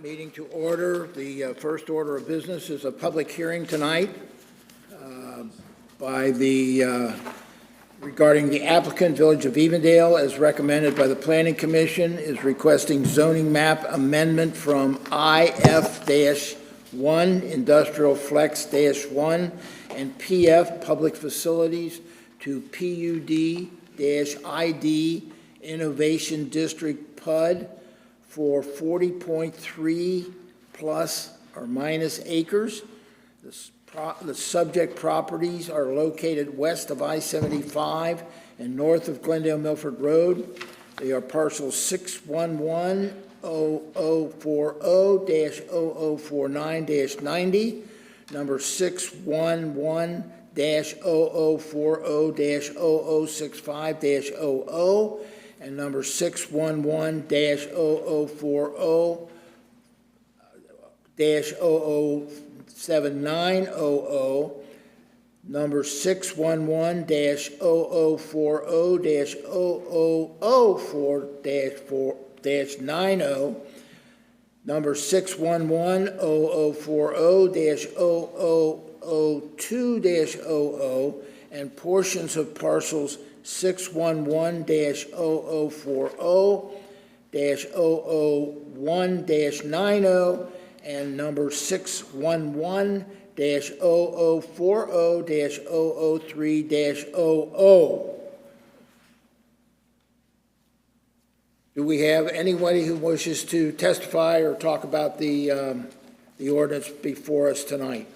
Meeting to order. The first order of business is a public hearing tonight regarding the applicant, Village of Evendale, as recommended by the Planning Commission, is requesting zoning map amendment from IF-1, Industrial Flex-1, and PF, Public Facilities, to PUD-ID, Innovation District PUD, for 40.3 plus or minus acres. The subject properties are located west of I-75 and north of Glendale Milford Road. They are parcels 611-0040-0049-90, number 611-0040-0065-00, and number 611-0040-007900, number 611-0040-0004-90, number 611-0040-0002-00, and portions of parcels 611-0040-001-90 and number 611-0040-003-00. Do we have anybody who wishes to testify or talk about the ordinance before us tonight,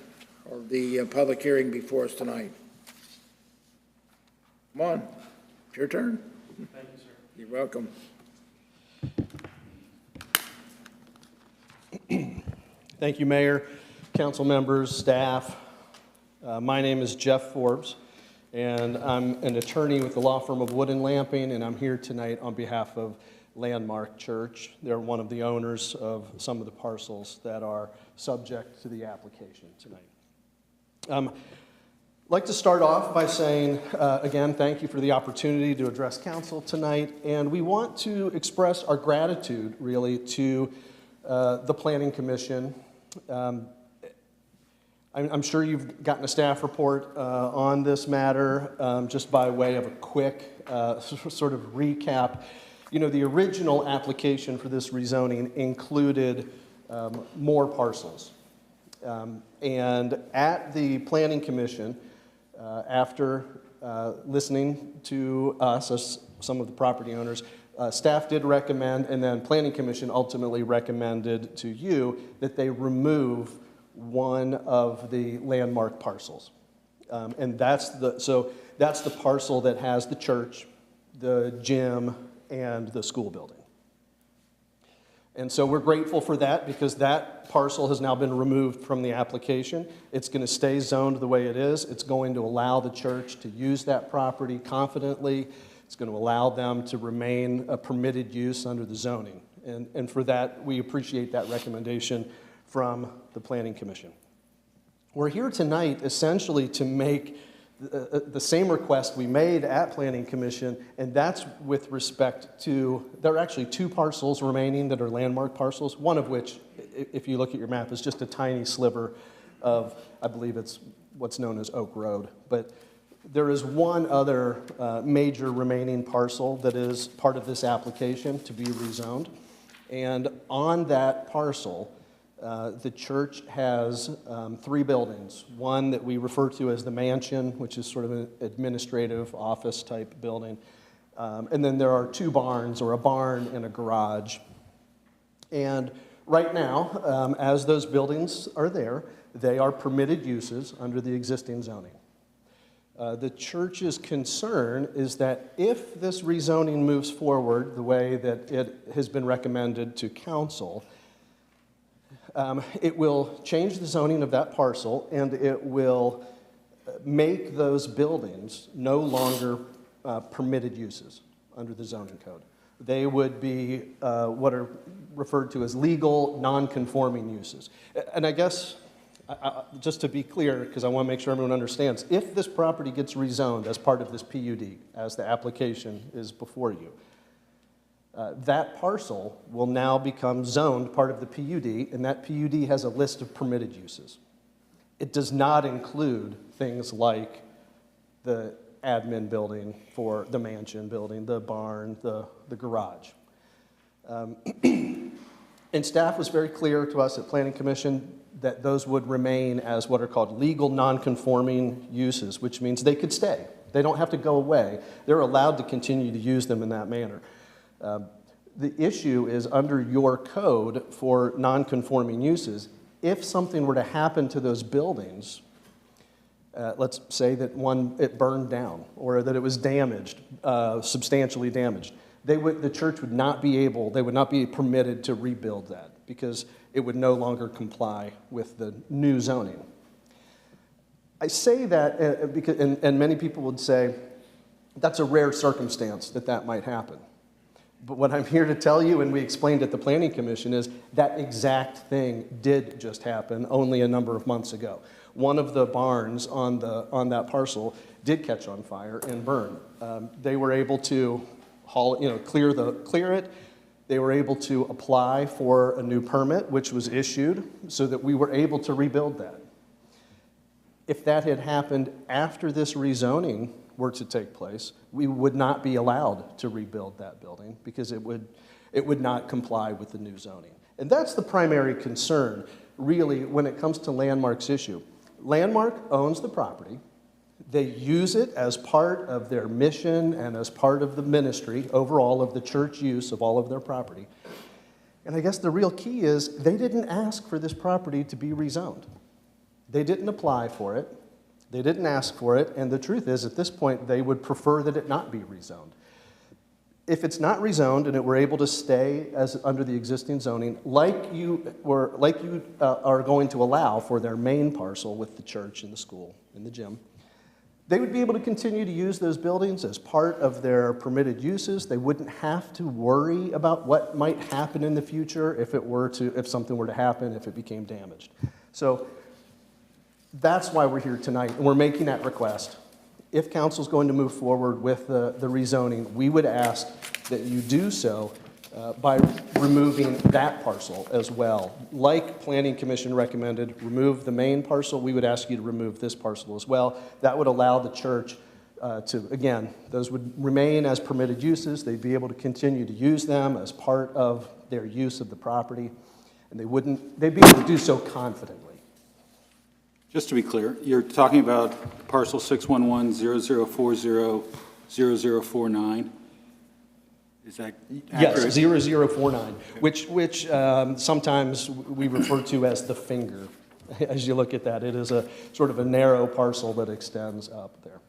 or the public hearing before us tonight? Come on, it's your turn. Thank you, sir. You're welcome. Thank you, Mayor, council members, staff. My name is Jeff Forbes, and I'm an attorney with the law firm of Wood & Lamping, and I'm here tonight on behalf of Landmark Church. They're one of the owners of some of the parcels that are subject to the application tonight. I'd like to start off by saying, again, thank you for the opportunity to address council tonight, and we want to express our gratitude, really, to the Planning Commission. I'm sure you've gotten a staff report on this matter. Just by way of a quick sort of recap, you know, the original application for this rezoning included more parcels. And at the Planning Commission, after listening to us as some of the property owners, staff did recommend, and then Planning Commission ultimately recommended to you that they remove one of the landmark parcels. And that's the parcel that has the church, the gym, and the school building. And so we're grateful for that, because that parcel has now been removed from the application. It's going to stay zoned the way it is. It's going to allow the church to use that property confidently. It's going to allow them to remain a permitted use under the zoning. And for that, we appreciate that recommendation from the Planning Commission. We're here tonight essentially to make the same request we made at Planning Commission, and that's with respect to, there are actually two parcels remaining that are landmark parcels, one of which, if you look at your map, is just a tiny sliver of, I believe it's what's known as Oak Road. But there is one other major remaining parcel that is part of this application to be rezoned. And on that parcel, the church has three buildings. One that we refer to as the mansion, which is sort of an administrative office type building. And then there are two barns, or a barn and a garage. And right now, as those buildings are there, they are permitted uses under the existing zoning. The church's concern is that if this rezoning moves forward the way that it has been recommended to council, it will change the zoning of that parcel, and it will make those buildings no longer permitted uses under the zoning code. They would be what are referred to as legal non-conforming uses. And I guess, just to be clear, because I want to make sure everyone understands, if this property gets rezoned as part of this PUD, as the application is before you, That parcel will now become zoned part of the PUD, and that PUD has a list of permitted uses. It does not include things like the admin building for the mansion building, the barn, the garage. And staff was very clear to us at Planning Commission that those would remain as what are called legal non-conforming uses, which means they could stay. They don't have to go away. They're allowed to continue to use them in that manner. The issue is under your code for non-conforming uses, if something were to happen to those buildings, let's say that it burned down or that it was damaged, substantially damaged, the church would not be permitted to rebuild that because it would no longer comply with the new zoning. I say that because, and many people would say, that's a rare circumstance that might happen. But what I'm here to tell you, and we explained at the Planning Commission, is that exact thing did just happen only a number of months ago. One of the barns on that parcel did catch on fire and burn. They were able to clear it. They were able to apply for a new permit, which was issued, so that we were able to rebuild that. If that had happened after this rezoning were to take place, we would not be allowed to rebuild that building because it would not comply with the new zoning. And that's the primary concern, really, when it comes to Landmark's issue. Landmark owns the property. They use it as part of their mission and as part of the ministry overall of the church use of all of their property. And I guess the real key is they didn't ask for this property to be rezoned. They didn't apply for it. They didn't ask for it. And the truth is, at this point, they would prefer that it not be rezoned. If it's not rezoned and it were able to stay as under the existing zoning, like you are going to allow for their main parcel with the church and the school and the gym, they would be able to continue to use those buildings as part of their permitted uses. They wouldn't have to worry about what might happen in the future if something were to happen, if it became damaged. So that's why we're here tonight, and we're making that request. If council's going to move forward with the rezoning, we would ask that you do so by removing that parcel as well. Like Planning Commission recommended, remove the main parcel, we would ask you to remove this parcel as well. That would allow the church again, those would remain as permitted uses. They'd be able to continue to use them as part of their use of the property, and they'd be able to do so confidently. Just to be clear, you're talking about parcel 611-0040-0049. Is that accurate? Yes, 0049, which sometimes we refer to as the finger. As you look at that, it is a sort of a narrow parcel that extends up there.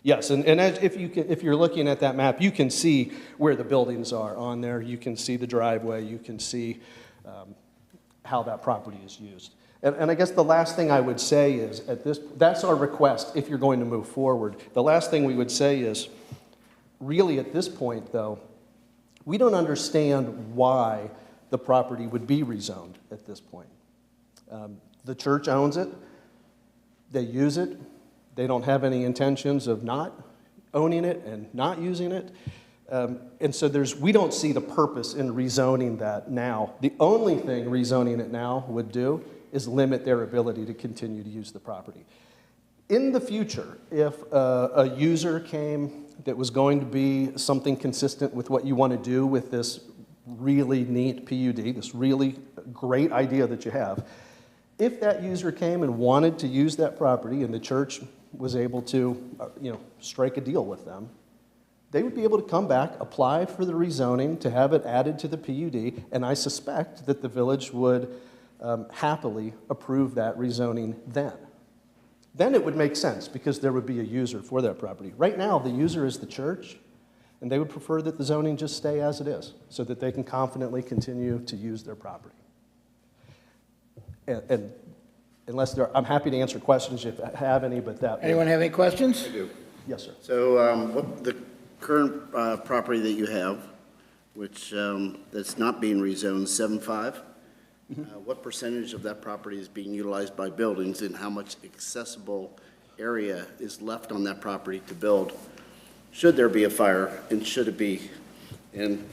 Yes, and if you're looking at that map, you can see where the buildings are on there. You can see the driveway. You can see how that property is used. And I guess the last thing I would say is, that's our request if you're going to move forward. The last thing we would say is, really at this point, though, we don't understand why the property would be rezoned at this point. The church owns it. They use it. They don't have any intentions of not owning it and not using it. And so we don't see the purpose in rezoning that now. The only thing rezoning it now would do is limit their ability to continue to use the property. In the future, if a user came that was going to be something consistent with what you want to do with this really neat PUD, this really great idea that you have, if that user came and wanted to use that property and the church was able to strike a deal with them, they would be able to come back, apply for the rezoning to have it added to the PUD, and I suspect that the village would happily approve that rezoning then. Then it would make sense because there would be a user for that property. Right now, the user is the church, and they would prefer that the zoning just stay as it is so that they can confidently continue to use their property. And I'm happy to answer questions if I have any, but that... Anyone have any questions? I do. Yes, sir. So what the current property that you have, which that's not being rezoned, 7.5, what percentage of that property is being utilized by buildings, and how much accessible area is left on that property to build should there be a fire, and should it be? And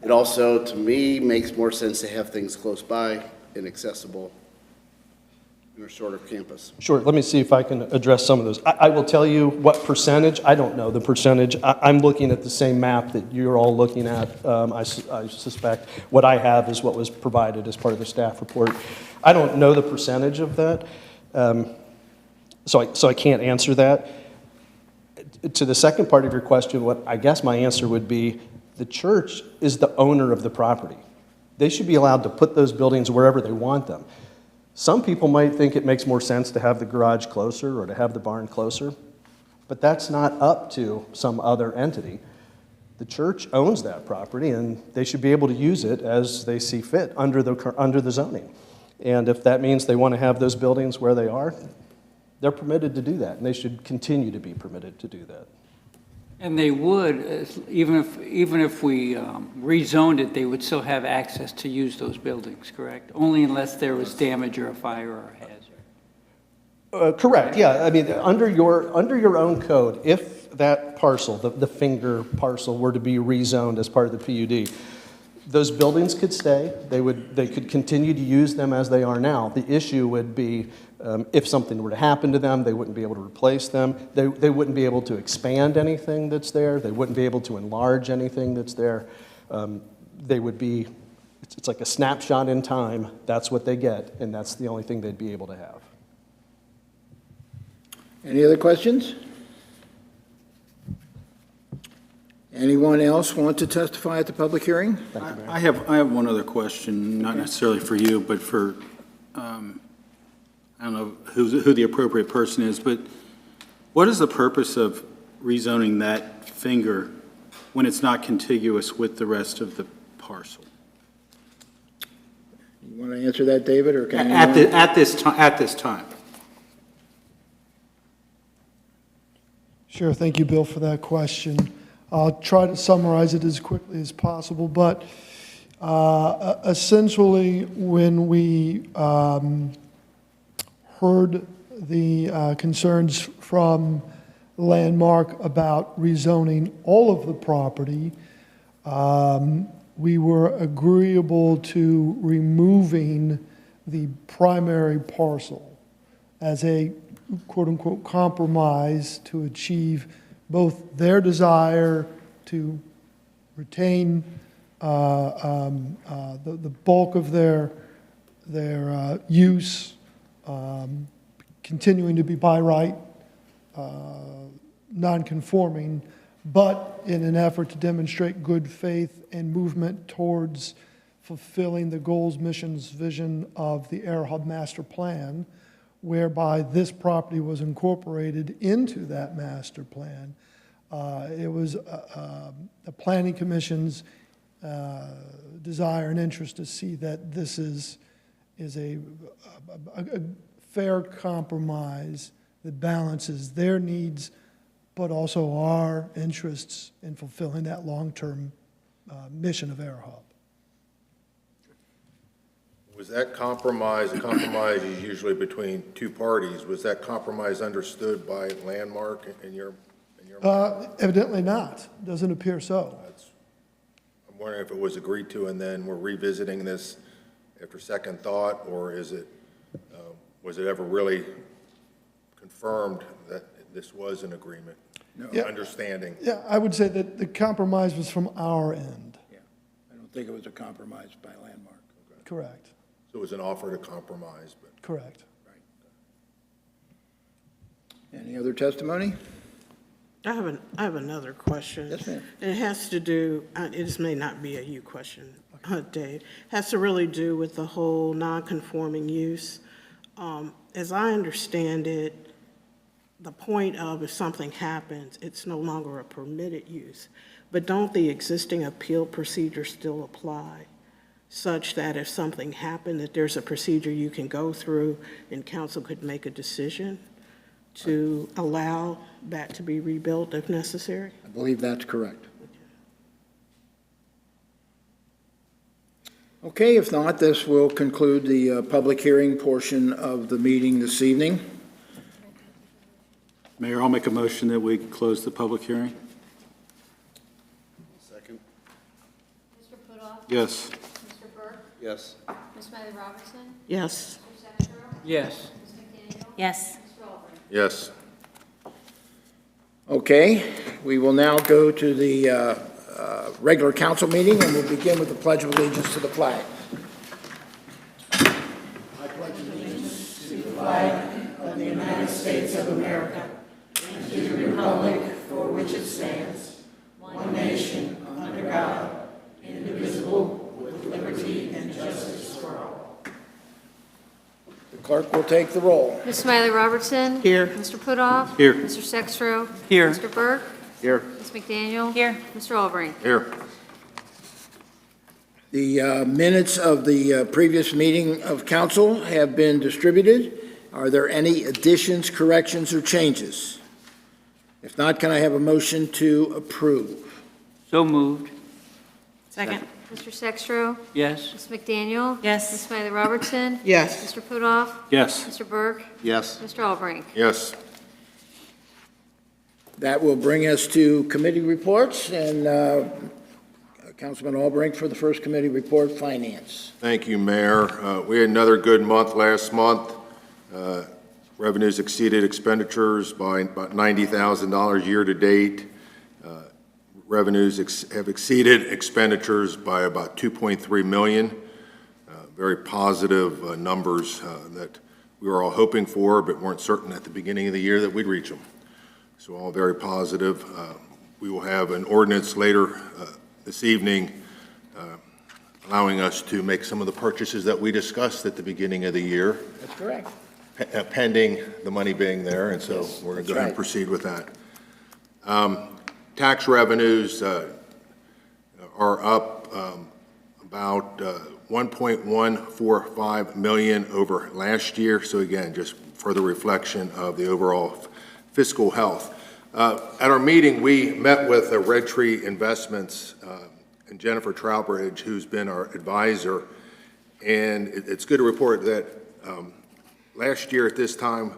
It also, to me, makes more sense to have things close by and accessible in a shorter campus. Sure, let me see if I can address some of those. I will tell you what percentage, I don't know the percentage. I'm looking at the same map that you're all looking at. I suspect what I have is what was provided as part of the staff report. I don't know the percentage of that, so I can't answer that. To the second part of your question, what I guess my answer would be, the church is the owner of the property. They should be allowed to put those buildings wherever they want them. Some people might think it makes more sense to have the garage closer or to have the barn closer, but that's not up to some other entity. The church owns that property, and they should be able to use it as they see fit under the zoning. And if that means they want to have those buildings where they are, they're permitted to do that, and they should continue to be permitted to do that. And they would, even if we rezoned it, they would still have access to use those buildings, correct? Only unless there was damage or a fire or a hazard. Correct, yeah. I mean, under your own code, if that parcel, the finger parcel, were to be rezoned as part of the PUD, those buildings could stay. They could continue to use them as they are now. The issue would be if something were to happen to them, they wouldn't be able to replace them. They wouldn't be able to expand anything that's there. They wouldn't be able to enlarge anything that's there. They would be, it's like a snapshot in time. That's what they get, and that's the only thing they'd be able to have. Any other questions? Anyone else want to testify at the public hearing? I have one other question, not necessarily for you, but for, I don't know who the appropriate person is, but what is the purpose of rezoning that finger when it's not contiguous with the rest of the parcel? You want to answer that, David, or can At this time. Sure, thank you, Bill, for that question. I'll try to summarize it as quickly as possible, but essentially when we heard the concerns from Landmark about rezoning all of the property, we were agreeable to removing the primary parcel as a quote-unquote compromise to achieve both their desire to retain the bulk of their use, continuing to be by right, non-conforming, but in an effort to demonstrate good faith and movement towards fulfilling the goals, missions, vision of the Air Hub Master Plan, whereby this property was incorporated into that master plan. It was the Planning Commission's desire and interest to see that this is a fair compromise that balances their needs, but also our interests in fulfilling that long-term mission of Air Hub. Was that compromise, a compromise is usually between two parties, was that compromise understood by Landmark in your mind? Evidently not. Doesn't appear so. I'm wondering if it was agreed to and then we're revisiting this after second thought, or is it, was it ever really confirmed that this was an agreement? No. Yeah. Understanding? Yeah, I would say that the compromise was from our end. Yeah, I don't think it was a compromise by Landmark. Okay. Correct. So it was an offer to compromise, but. Correct. Right. Any other testimony? I have another question. Yes, ma'am. And it has to do, it may not be a you question, Dave. Has to really do with the whole non-conforming use. As I understand it, the point of if something happens, it's no longer a permitted use. But don't the existing appeal procedures still apply, such that if something happened, that there's a procedure you can go through and council could make a decision to allow that to be rebuilt if necessary? I believe that's correct. Okay, if not, this will conclude the public hearing portion of the meeting this evening. Mayor, I'll make a motion that we close the public hearing. Second. Mr. Yes. Mr. Burke? Yes. Ms. Smiley Robertson? Yes. Mr. Sextro? Yes. Ms. McDaniel? Yes. Mr. Albrecht? Yes. Okay, we will now go to the regular council meeting, and we'll begin with the Pledge of Allegiance to the flag. The clerk will take the roll. Ms. Smiley Robertson? Here. Mr. Putoff? Here. Mr. Sextro? Here. Mr. Burke? Here. Ms. McDaniel? Here. Mr. Albrecht? Here. The minutes of the previous meeting of council have been distributed. Are there any additions, corrections, or changes? If not, can I have a motion to approve? So moved. Second. Mr. Sextro? Yes. Ms. McDaniel? Yes. Ms. Smiley Robertson? Yes. Mr. Putoff? Yes. Mr. Burke? Yes. Mr. Albrecht? Yes. That will bring us to committee reports, and Councilman Albrecht for the first committee report, Finance. Thank you, Mayor. We had another good month last month. Revenues exceeded expenditures by about $90,000 year-to-date. Revenues have exceeded expenditures by about $2.3 million. Very positive numbers that we were all hoping for, but weren't certain at the beginning of the year that we'd reach them. So all very positive. We will have an ordinance later this evening allowing us to make some of the purchases that we discussed at the beginning of the year, That's correct. pending the money being there, and so we're going to go ahead and proceed with that. Tax revenues are up about $1.145 million over last year, so again, just further reflection of the overall fiscal health. At our meeting, we met with Red Tree Investments and Jennifer Trowbridge, who's been our advisor, and it's good to report that last year at this time,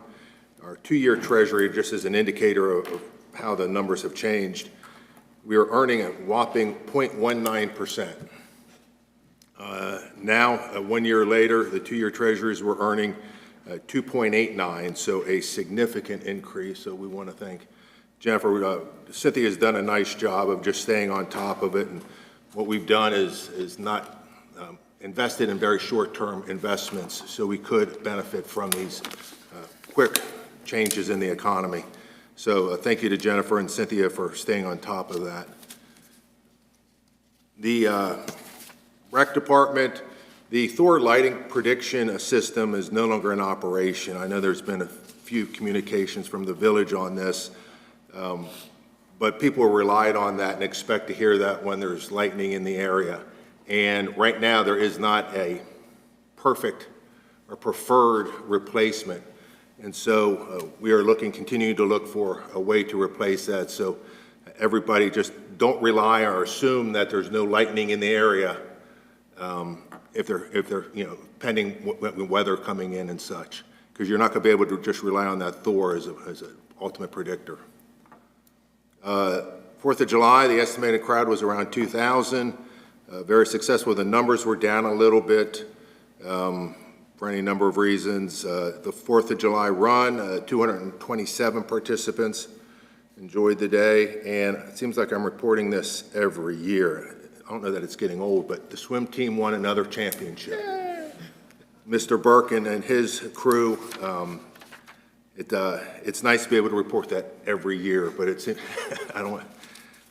our two-year treasury, just as an indicator of how the numbers have changed, we were earning a whopping 0.19%. Now, 1 year later, the two-year treasuries were earning 2.89, so a significant increase. So we want to thank Jennifer. Cynthia has done a nice job of just staying on top of it, and what we've done is not invested in very short-term investments, so we could benefit from these quick changes in the economy. So thank you to Jennifer and Cynthia for staying on top of that. The rec department, the Thor lighting prediction system is no longer in operation. I know there's been a few communications from the village on this, but people relied on that and expect to hear that when there's lightning in the area. And right now, there is not a perfect or preferred replacement. And so we are continuing to look for a way to replace that. So everybody just don't rely or assume that there's no lightning in the area if they're pending weather coming in and such, because you're not going to be able to just rely on that Thor as an ultimate predictor. 4th of July, the estimated crowd was around 2,000. Very successful. The numbers were down a little bit for any number of reasons. The 4th of July run, 227 participants enjoyed the day, and it seems like I'm reporting this every year. I don't know that it's getting old, but the swim team won another championship. Mr. Burke and his crew, it's nice to be able to report that every year, but I don't want to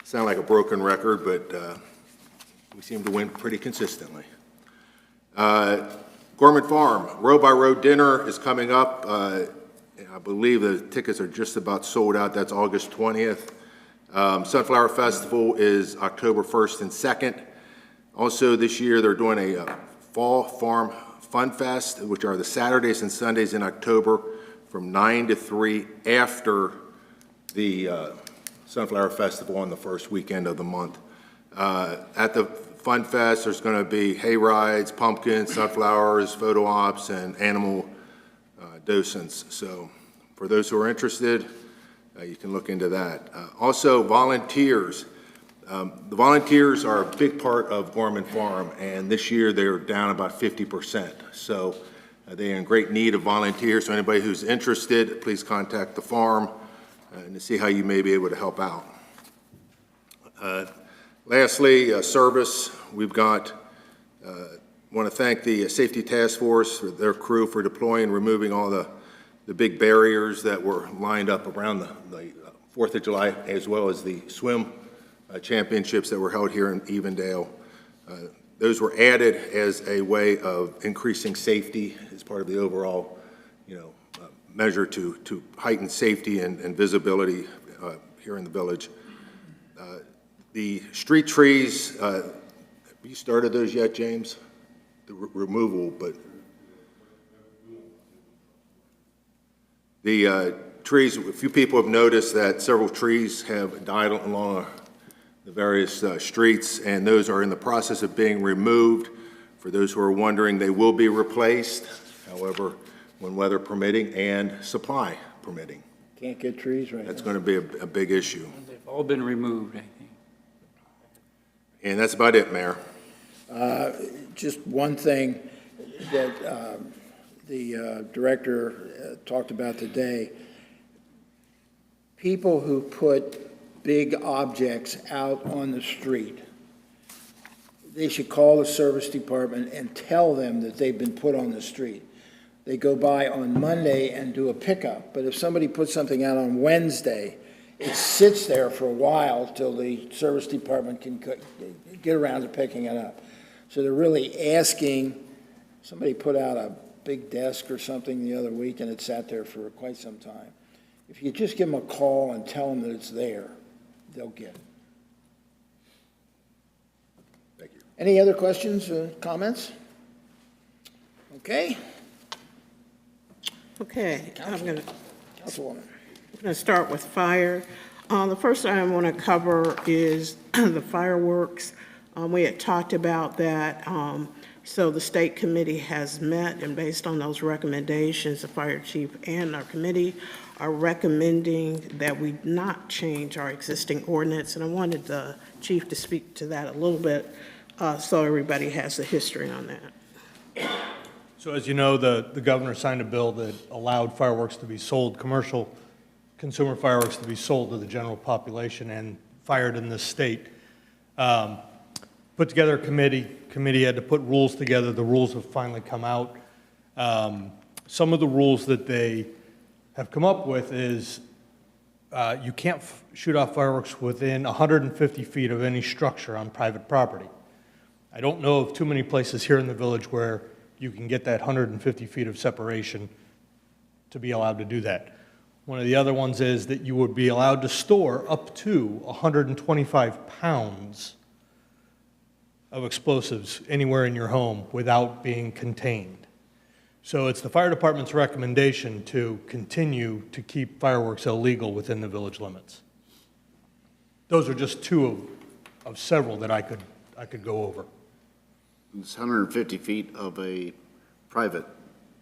sound like a broken record, but we seem to win pretty consistently. Gorman Farm, row-by-row dinner is coming up. I believe the tickets are just about sold out. That's August 20th. Sunflower Festival is October 1st and 2nd. Also this year, they're doing a Fall Farm Fun Fest, which are the Saturdays and Sundays in October from 9 to 3 after the Sunflower Festival on the first weekend of the month. At the Fun Fest, there's going to be hay rides, pumpkins, sunflowers, photo ops, and animal docents. So for those who are interested, you can look into that. Also, volunteers. The volunteers are a big part of Gorman Farm, and this year they're down about 50%. So they're in great need of volunteers. So anybody who's interested, please contact the farm and to see how you may be able to help out. Lastly, service. We've got, want to thank the Safety Task Force, their crew, for deploying and removing all the big barriers that were lined up around the 4th of July, as well as the swim championships that were held here in Evendale. Those were added as a way of increasing safety as part of the overall, measure to heighten safety and visibility here in the village. The street trees, have you started those yet, James? The removal, but the trees, a few people have noticed that several trees have died along the various streets, and those are in the process of being removed. For those who are wondering, they will be replaced, however, when weather permitting and supply permitting. Can't get trees right now. That's going to be a big issue. They've all been removed, I think. And that's about it, Mayor. Just one thing that the director talked about today. People who put big objects out on the street, they should call the service department and tell them that they've been put on the street. They go by on Monday and do a pickup, but if somebody puts something out on Wednesday, it sits there for a while till the service department can get around to picking it up. So they're really asking, somebody put out a big desk or something the other week and it sat there for quite some time. If you just give them a call and tell them that it's there, they'll get it. Thank you. Any other questions or comments? Okay. Okay, I'm going Councilwoman. to start with fire. The first item I want to cover is the fireworks. We had talked about that. So the state committee has met, and based on those recommendations, the fire chief and our committee are recommending that we not change our existing ordinance. And I wanted the chief to speak to that a little bit so everybody has the history on that. So as you know, the governor signed a bill that allowed fireworks to be sold, commercial consumer fireworks to be sold to the general population and fired in this state. Put together a committee had to put rules together. The rules have finally come out. Some of the rules that they have come up with is you can't shoot off fireworks within 150 feet of any structure on private property. I don't know of too many places here in the village where you can get that 150 feet of separation to be allowed to do that. One of the other ones is that you would be allowed to store up to 125 pounds of explosives anywhere in your home without being contained. So it's the fire department's recommendation to continue to keep fireworks illegal within the village limits. Those are just two of several that I could go over. It's 150 feet of a private.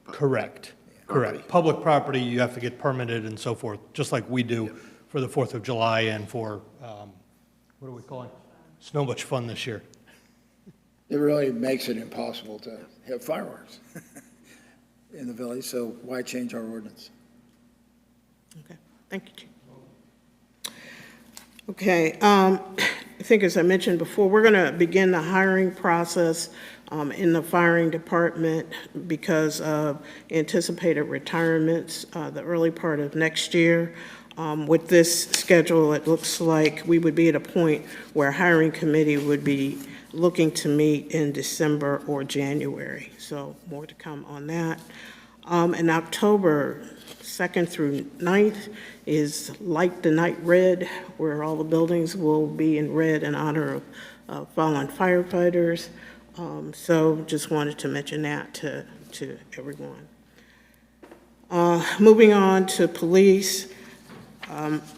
Correct. Property. Correct. Public property, you have to get permitted and so forth, just like we do for the 4th of July and for, what are we calling? So much fun this year. It really makes it impossible to have fireworks in the village, so why change our ordinance? Okay, thank you, Chief. Okay, I think as I mentioned before, we're going to begin the hiring process in the firing department because of anticipated retirements the early part of next year. With this schedule, it looks like we would be at a point where a hiring committee would be looking to meet in December or January. So more to come on that. In October 2nd through 9th is Light the Night Red, where all the buildings will be in red in honor of fallen firefighters. So just wanted to mention that to everyone. Moving on to police.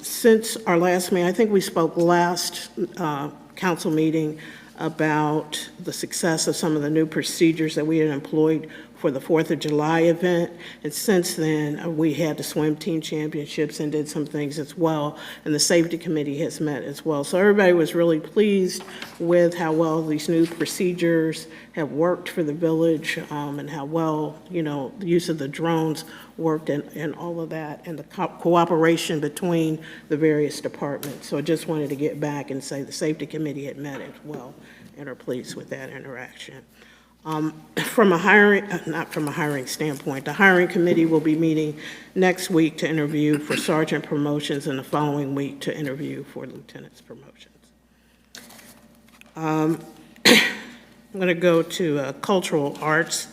Since our last meeting, I think we spoke last council meeting about the success of some of the new procedures that we had employed for the 4th of July event. And since then, we had the swim team championships and did some things as well. And the safety committee has met as well. So everybody was really pleased with how well these new procedures have worked for the village, and how well, you know, the use of the drones worked and all of that, and the cooperation between the various departments. So I just wanted to get back and say the safety committee had met as well and are pleased with that interaction. From a hiring, not from a hiring standpoint, the hiring committee will be meeting next week to interview for sergeant promotions and the following week to interview for lieutenant's promotions. I'm going to go to cultural arts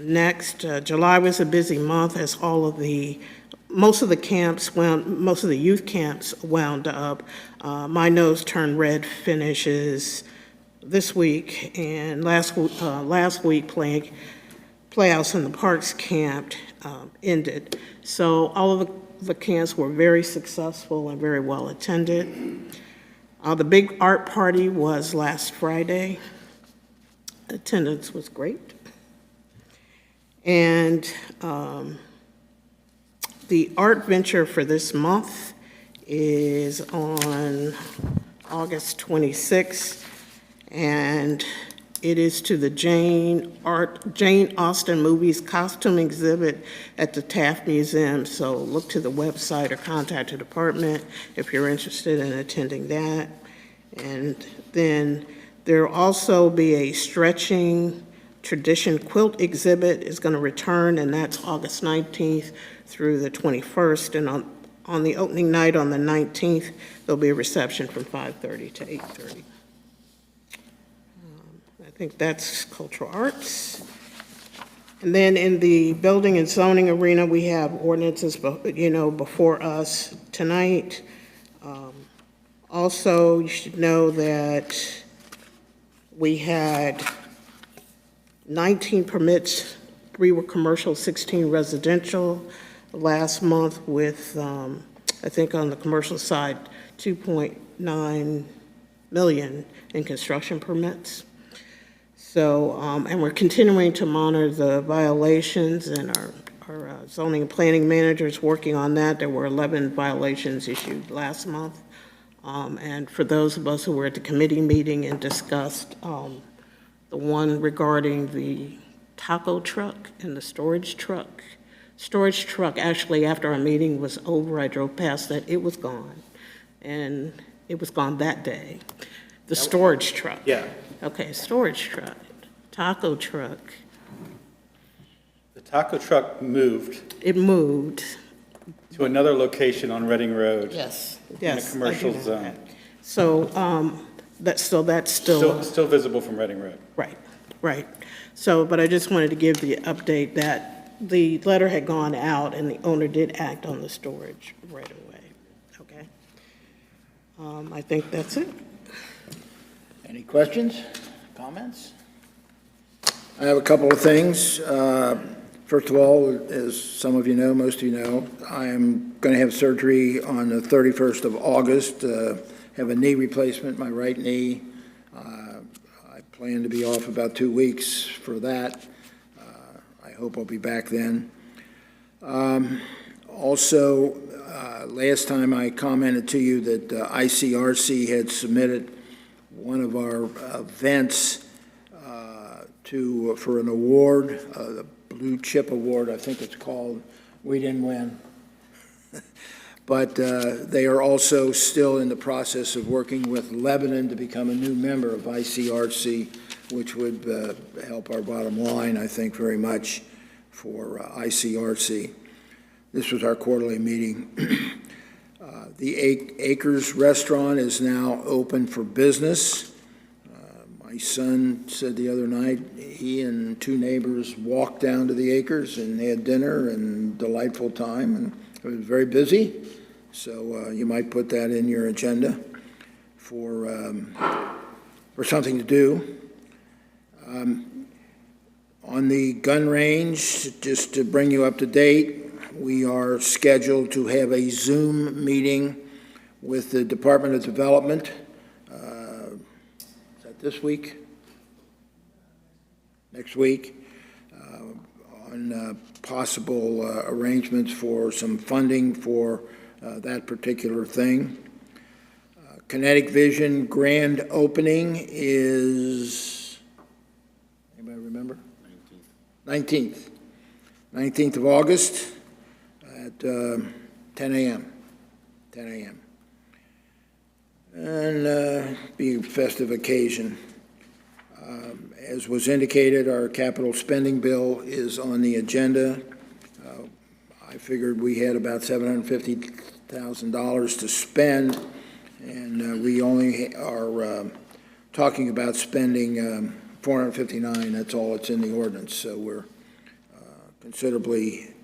next. July was a busy month as most of the youth camps wound up. My Nose Turned Red finishes this week, and last week Playhouse in the Parks camp ended. So all of the camps were very successful and very well attended. The big art party was last Friday. Attendance was great. And the art venture for this month is on August 26th, and it is to the Jane Austen Movies costume exhibit at the Taft Museum. So look to the website or contact the department if you're interested in attending that. And then there'll also be a stretching tradition quilt exhibit is going to return, and that's August 19th through the 21st. And on the opening night on the 19th, there'll be a reception from 5:30 to 8:30. I think that's cultural arts. And then in the building and zoning arena, we have ordinances, before us tonight. Also, you should know that we had 19 permits, 3 were commercial, 16 residential last month with, I think on the commercial side, 2.9 million in construction permits. So, and we're continuing to monitor the violations, and our zoning and planning managers working on that. There were 11 violations issued last month. And for those of us who were at the committee meeting and discussed the one regarding the taco truck and the storage truck. Storage truck, actually, after our meeting was over, I drove past that, it was gone. And it was gone that day. The storage truck. Yeah. Okay, storage truck, taco truck. The taco truck moved It moved. to another location on Reading Road. Yes. In a Yes. commercial I do know zone. that. So, that's still. Still visible from Reading Road. Right. So, but I just wanted to give the update that the letter had gone out and the owner did act on the storage right away, okay? I think that's it. Any questions, comments? I have a couple of things. First of all, as some of you know, most of you know, I am going to have surgery on the 31st of August, have a knee replacement, my right knee. I plan to be off about 2 weeks for that. I hope I'll be back then. Also, last time I commented to you that ICRC had submitted one of our events for an award, the Blue Chip Award, I think it's called. We didn't win. But they are also still in the process of working with Lebanon to become a new member of ICRC, which would help our bottom line, I think, very much for ICRC. This was our quarterly meeting. The Acres Restaurant is now open for business. My son said the other night he and 2 neighbors walked down to the Acres and had dinner and delightful time, and it was very busy. So you might put that in your agenda for something to do. On the gun range, just to bring you up to date, we are scheduled to have a Zoom meeting with the Department of Development. Is that this week? Next week. on possible arrangements for some funding for that particular thing. Kinetic Vision grand opening is, anybody remember? 19th. 19th of August at 10 a.m. 10 a.m. And be a festive occasion. As was indicated, our capital spending bill is on the agenda. I figured we had about $750,000 to spend, and we only are talking about spending $459. That's all that's in the ordinance, so we're considerably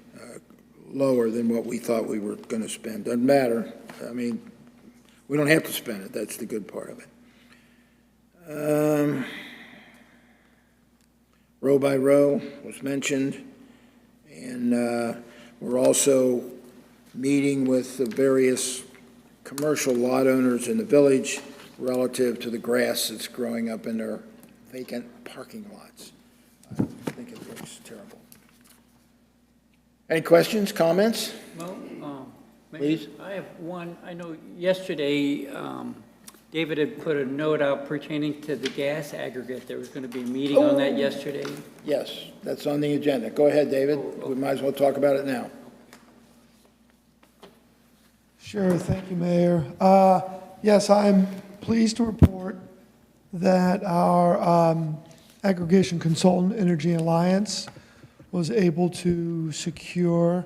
lower than what we thought we were going to spend. Doesn't matter. I mean, we don't have to spend it. That's the good part of it. Row by row was mentioned, and we're also meeting with the various commercial lot owners in the village relative to the grass that's growing up in their vacant parking lots. I think it looks terrible. Any questions, comments? Well, Please. I have one. I know yesterday, David had put a note out pertaining to the gas aggregate. There was going to be a meeting on that yesterday. Yes, that's on the agenda. Go ahead, David. We might as well talk about it now. Sure, thank you, Mayor. Yes, I'm pleased to report that our aggregation consultant, Energy Alliance, was able to secure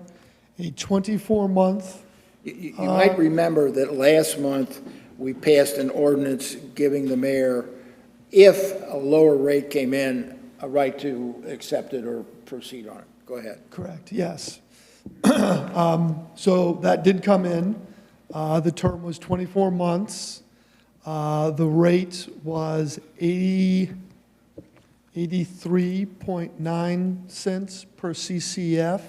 a 24-month. You might remember that last month, we passed an ordinance giving the mayor, if a lower rate came in, a right to accept it or proceed on it. Go ahead. Correct, yes. So that did come in. The term was 24 months. The rate was 83.9 cents per CCF,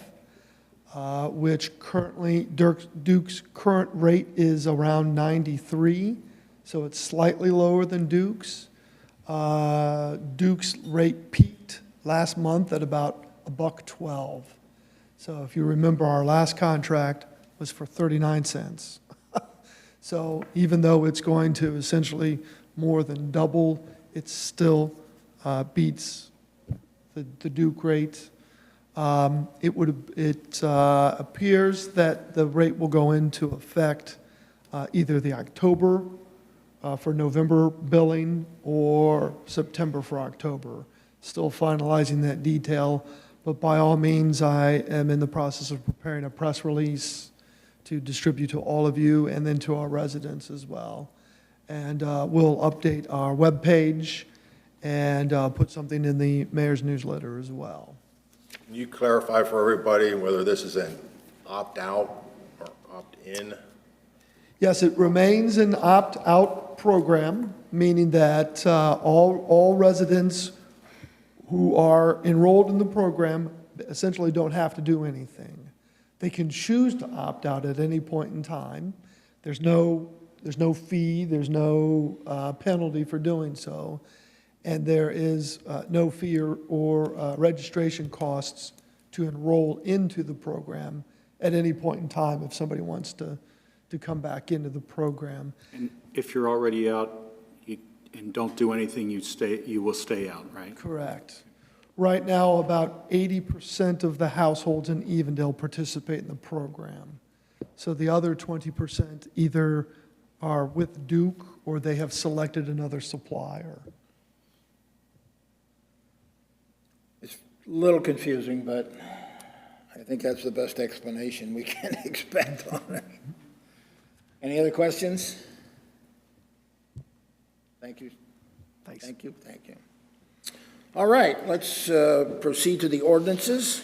which currently, Duke's current rate is around 93, so it's slightly lower than Duke's. Duke's rate peaked last month at about $1.12. So if you remember, our last contract was for 39 cents. So even though it's going to essentially more than double, it still beats the Duke rate. It appears that the rate will go into effect either the October for November billing or September for October. Still finalizing that detail, but by all means, I am in the process of preparing a press release to distribute to all of you and then to our residents as well. And we'll update our webpage and put something in the mayor's newsletter as well. Can you clarify for everybody whether this is an opt-out or opt-in? Yes, it remains an opt-out program, meaning that all residents who are enrolled in the program essentially don't have to do anything. They can choose to opt out at any point in time. There's no fee, there's no penalty for doing so, and there is no fee or registration costs to enroll into the program at any point in time if somebody wants to come back into the program. And if you're already out and don't do anything, you will stay out, right? Correct. Right now, about 80% of the households in Evendale participate in the program. So the other 20% either are with Duke or they have selected another supplier. It's a little confusing, but I think that's the best explanation we can expect on it. Any other questions? Thank you. Thanks. Thank you, thank you. All right, let's proceed to the ordinances.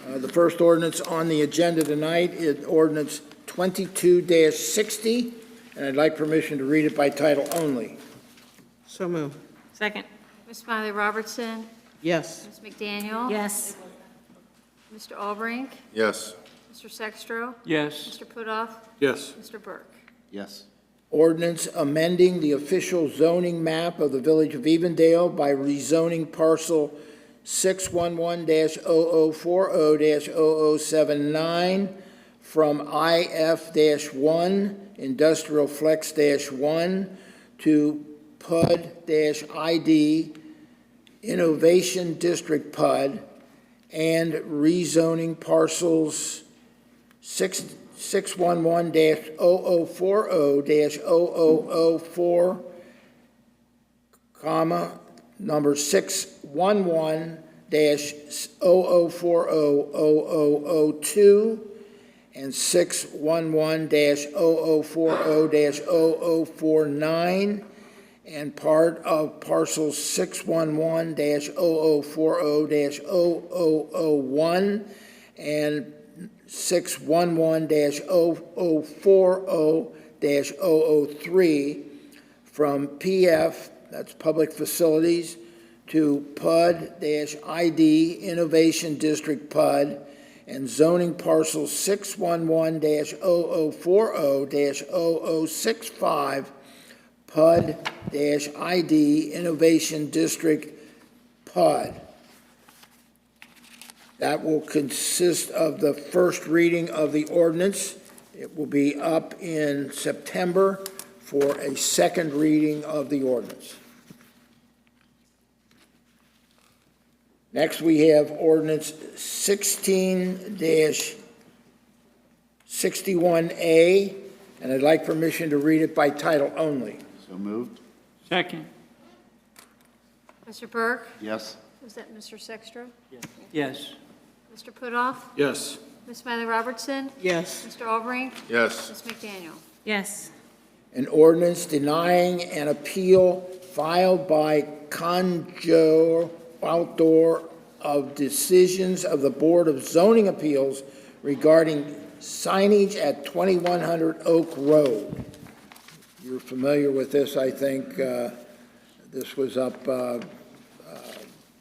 The first ordinance on the agenda tonight is ordinance 22-60, and I'd like permission to read it by title only. So move. Second. Ms. Smiley Robertson? Yes. Ms. McDaniel? Yes. Mr. Albrink? Yes. Mr. Sextro? Yes. Mr. Putoff? Yes. Mr. Burke? Yes. Ordinance amending the official zoning map of the Village of Evendale by rezoning parcel 611-0040-0079 from IF-1, Industrial Flex-1, to PUD-ID, Innovation District PUD, and rezoning parcels 611-0040-0004, comma, number 611-0040-0002, and 611-0040-0049, and part of parcels 611-0040-0001 and 611-0040-003 from PF, that's Public Facilities, to PUD-ID, Innovation District PUD, and zoning parcels 611-0040-0065, PUD-ID, Innovation District PUD. That will consist of the first reading of the ordinance. It will be up in September for a second reading of the ordinance. Next, we have ordinance 16-61A, and I'd like permission to read it by title only. So moved? Second. Mr. Burke? Yes. Was that Mr. Sextro? Yes. Mr. Putoff? Yes. Ms. Smiley Robertson? Yes. Mr. Albrecht? Yes. Ms. McDaniel? Yes. An ordinance denying an appeal filed by Conjo Outdoor of decisions of the Board of Zoning Appeals regarding signage at 2100 Oak Road. You're familiar with this, I think. This was up,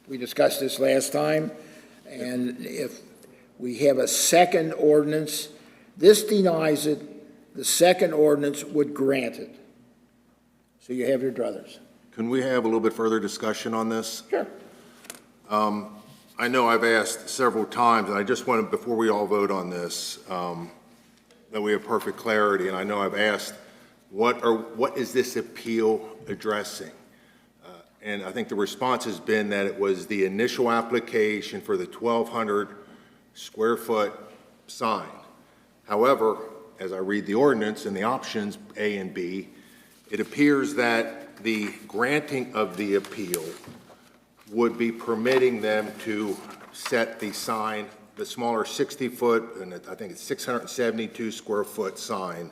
we discussed this last time, and if we have a second ordinance, this denies it, the second ordinance would grant it. So you have your druthers. Can we have a little bit further discussion on this? Sure. I know I've asked several times, and I just want to, before we all vote on this, that we have perfect clarity, and I know I've asked, what is this appeal addressing? And I think the response has been that it was the initial application for the 1,200 square foot sign. However, as I read the ordinance and the options A and B, it appears that the granting of the appeal would be permitting them to set the sign, the smaller 60-foot, and I think it's 672 square foot sign,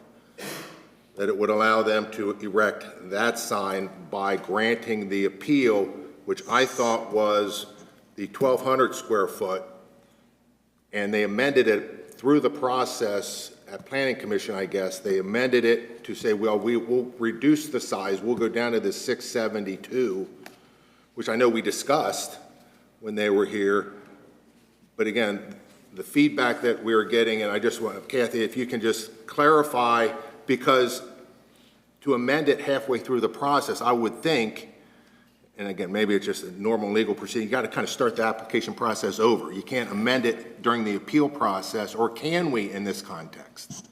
that it would allow them to erect that sign by granting the appeal, which I thought was the 1,200 square foot, and they amended it through the process at Planning Commission, I guess. They amended it to say, well, we will reduce the size. We'll go down to the 672, which I know we discussed when they were here. But again, the feedback that we were getting, and I just want, Kathy, if you can just clarify, because to amend it halfway through the process, I would think, and again, maybe it's just a normal legal proceeding, you got to kind of start the application process over. You can't amend it during the appeal process, or can we in this context?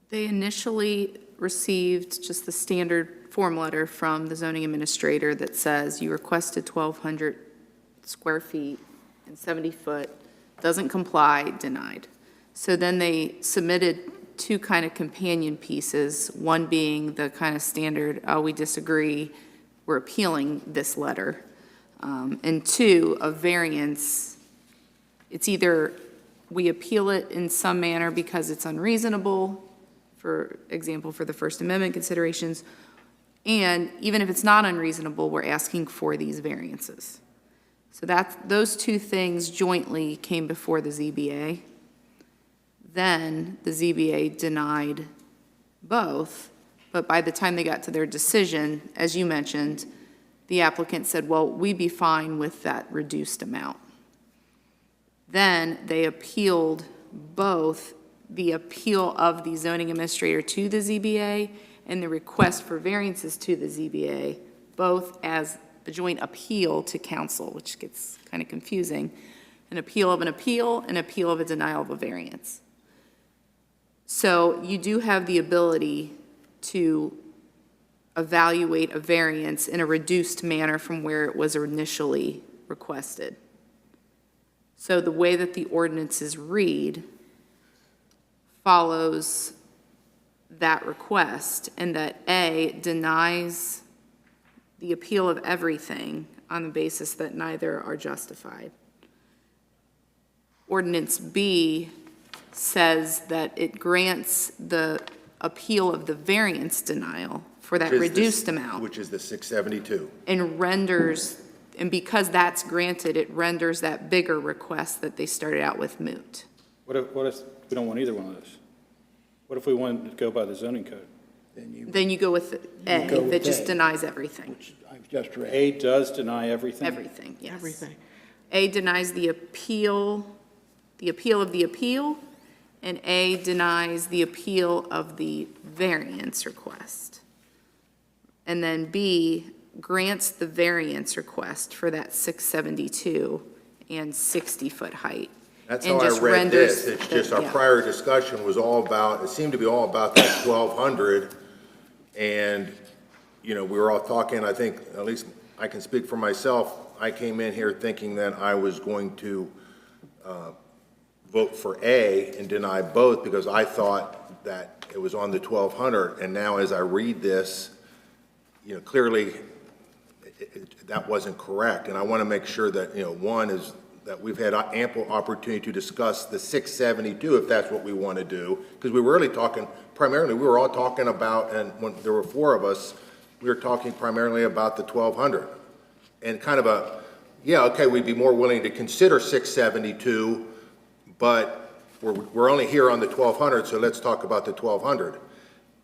They initially received just the standard form letter from the zoning administrator that says you requested 1,200 square feet and 70 foot, doesn't comply, denied. So then they submitted two kind of companion pieces, one being the kind of standard, oh, we disagree, we're appealing this letter. And two, a variance. It's either we appeal it in some manner because it's unreasonable, for example, for the First Amendment considerations, and even if it's not unreasonable, we're asking for these variances. So those two things jointly came before the ZBA. Then the ZBA denied both, but by the time they got to their decision, as you mentioned, the applicant said, well, we'd be fine with that reduced amount. Then they appealed both the appeal of the zoning administrator to the ZBA and the request for variances to the ZBA, both as a joint appeal to council, which gets kind of confusing. An appeal of an appeal, an appeal of a denial of a variance. So you do have the ability to evaluate a variance in a reduced manner from where it was initially requested. So the way that the ordinances read follows that request, and that A, denies the appeal of everything on the basis that neither are justified. Ordinance B says that it grants the appeal of the variance denial for that Which is reduced amount, Which is the 672. and renders, and because that's granted, it renders that bigger request that they started out with moot. What if we don't want either one of those? What if we want to go by the zoning code? Then you go with A, go with that just A. denies everything. Which I've just read. A does deny everything? Everything, yes. Everything. A denies the appeal of the appeal, and A denies the appeal of the variance request. And then B grants the variance request for that 672 and 60-foot height. That's and how I just read renders this. It's the- just our yeah. prior discussion was all about, it seemed to be all about that 1,200. And, you know, we were all talking, I think, at least I can speak for myself, I came in here thinking that I was going to vote for A and deny both because I thought that it was on the 1,200. And now as I read this, you know, clearly that wasn't correct. And I want to make sure that, you know, one is that we've had ample opportunity to discuss the 672 if that's what we want to do. Because we were really talking, primarily, we were all talking about, and when there were four of us, we were talking primarily about the 1,200. And kind of a, yeah, okay, we'd be more willing to consider 672, but we're only here on the 1,200, so let's talk about the 1,200.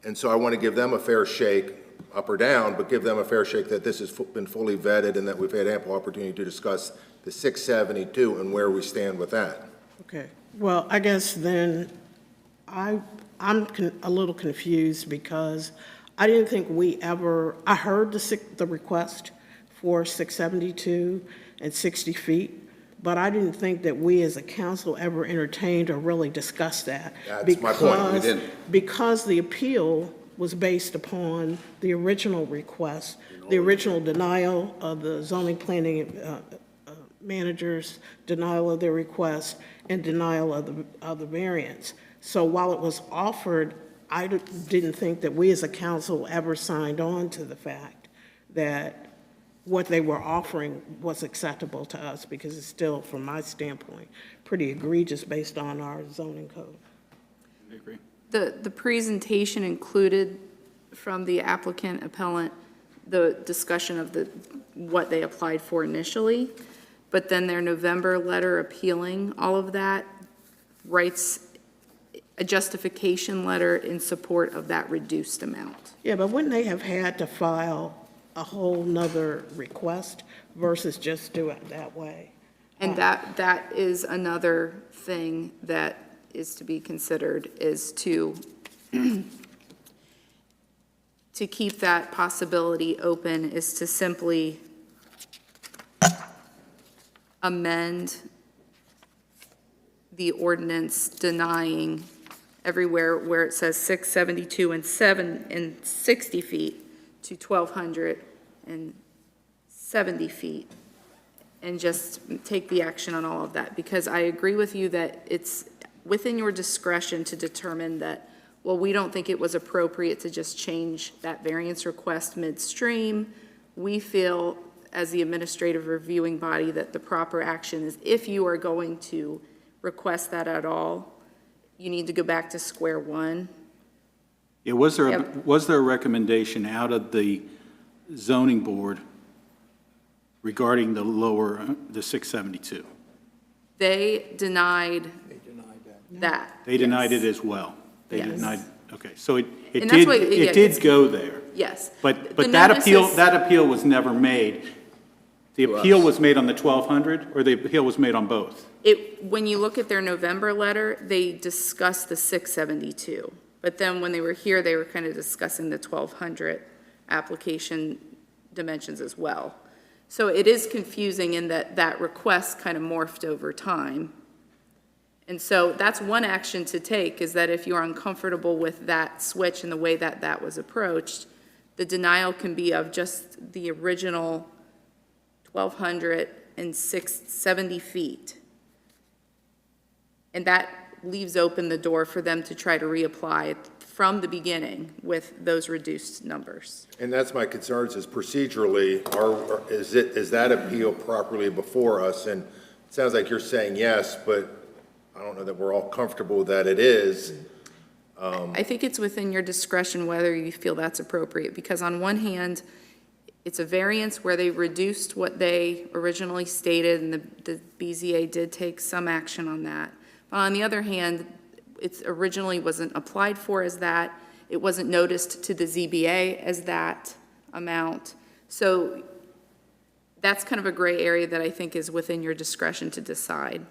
And so I want to give them a fair shake, up or down, but give them a fair shake that this has been fully vetted and that we've had ample opportunity to discuss the 672 and where we stand with that. Okay, well, I guess then I'm a little confused because I didn't think I heard the request for 672 and 60 feet, but I didn't think that we as a council ever entertained or really discussed that. That's my point, we didn't. Because the appeal was based upon the original request, the original denial of the zoning planning manager's denial of their request and denial of the variance. So while it was offered, I didn't think that we as a council ever signed on to the fact that what they were offering was acceptable to us, because it's still, from my standpoint, pretty egregious based on our zoning code. I agree. The presentation included from the applicant appellant the discussion of what they applied for initially, but then their November letter appealing all of that writes a justification letter in support of that reduced amount. Yeah, but wouldn't they have had to file a whole nother request versus just do it that way? And that is another thing that is to be considered, is to keep that possibility open, is to simply amend the ordinance denying everywhere where it says 672 and 60 feet to 1,270 feet, and just take the action on all of that. Because I agree with you that it's within your discretion to determine that, well, we don't think it was appropriate to just change that variance request midstream. We feel, as the administrative reviewing body, that the proper action is, if you are going to request that at all, you need to go back to square one. Yeah, was there Yep. a recommendation out of the zoning board regarding the 672? They denied that. They denied yes. it as well? They Yes. denied, okay, so it And that's what- yeah, did it's- go there? Yes. But The that notices- appeal was never made. The appeal was made on the 1,200, or the appeal was made on both? When you look at their November letter, they discussed the 672. But then when they were here, they were kind of discussing the 1,200 application dimensions as well. So it is confusing in that that request kind of morphed over time. And so that's one action to take, is that if you're uncomfortable with that switch and the way that that was approached, the denial can be of just the original 1,270 feet. And that leaves open the door for them to try to reapply from the beginning with those reduced numbers. And that's my concerns is procedurally, is that appeal properly before us? And it sounds like you're saying yes, but I don't know that we're all comfortable that it is. I think it's within your discretion whether you feel that's appropriate, because on one hand, it's a variance where they reduced what they originally stated, and the BZA did take some action on that. But on the other hand, it originally wasn't applied for as that. It wasn't noticed to the ZBA as that amount. So that's kind of a gray area that I think is within your discretion to decide.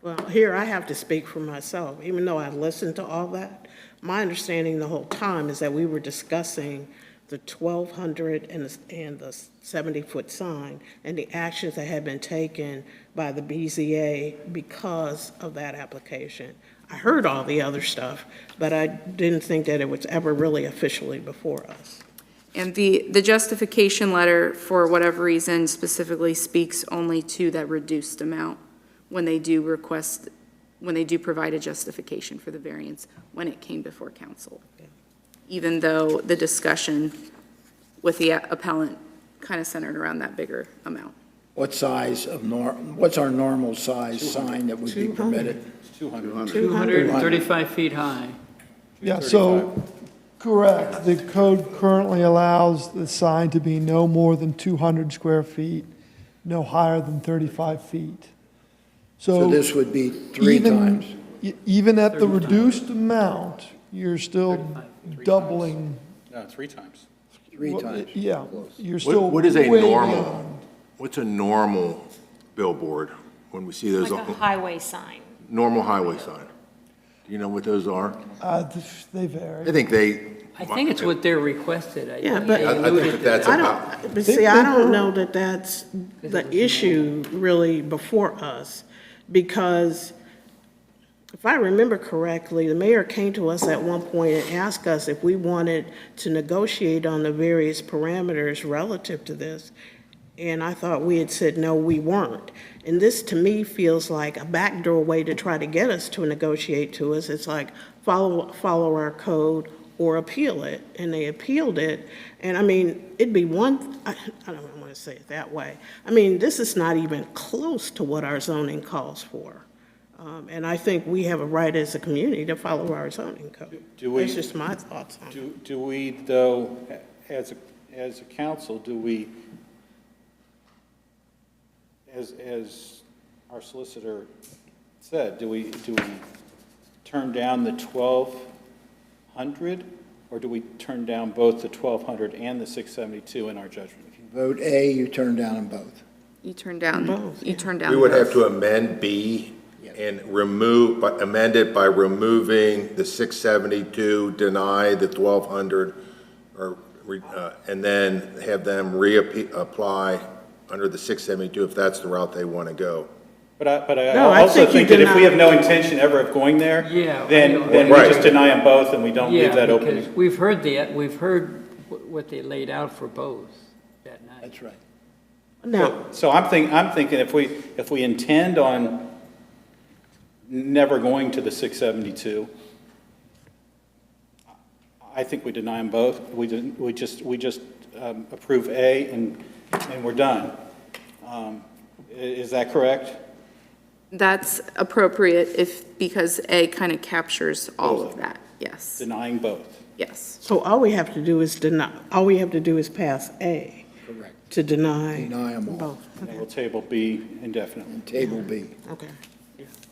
Well, here I have to speak for myself. Even though I listened to all that, my understanding the whole time is that we were discussing the 1,200 and the 70-foot sign and the actions that had been taken by the BZA because of that application. I heard all the other stuff, but I didn't think that it was ever really officially before us. And the justification letter, for whatever reason, specifically speaks only to that reduced amount when they do request, when they do provide a justification for the variance when it came before council. Even though the discussion with the appellant kind of centered around that bigger amount. What size of what's our normal size sign that would be permitted? 235 feet high. Yeah, so, correct. The code currently allows the sign to be no more than 200 square feet, no higher than 35 feet. So this would be three times. Even at the reduced amount, you're still doubling. No, 3 times. Three times. Yeah, you're still What is a way normal, beyond. what's a normal billboard when we see those, Like a highway sign. normal highway sign? Do you know what those are? They vary. I think I think it's what they're requested. Yeah, but They I think alluded that to that's I about, don't, but see, I don't know that that's the issue really before us, because if I remember correctly, the mayor came to us at one point and asked us if we wanted to negotiate on the various parameters relative to this, and I thought we had said, no, we weren't. And this, to me, feels like a backdoor way to try to get us to negotiate to us. It's like, follow our code or appeal it, and they appealed it. And I mean, it'd be one, I don't want to say it that way. I mean, this is not even close to what our zoning calls for. And I think we have a right as a community to follow our zoning code. That's just my thoughts on it. Do we, though, as a council, do we, as our solicitor said, do we turn down the 1,200, or do we turn down both the 1,200 and the 672 in our judgment? If you vote A, you turn down them both. You turn down, Both, you yeah. turn down. we would have both. to amend B and amend it by removing the 672, deny the 1,200, or, and then have them reapply under the 672 if that's the route they want to go. But I No, I also think think you that if we deny- have no intention ever of going there, Yeah, then we Right. just deny them both and we don't leave that open. because we've heard what they laid out for both that night. That's right. Now, So I'm thinking if we intend on never going to the 672, I think we deny them both. We just approve A and we're done. Is that correct? That's appropriate because A kind of captures all of that, yes, Denying both. yes. so all we have to do is pass A Correct. to deny Deny them all. both. And we'll table B indefinitely. And table B. Okay.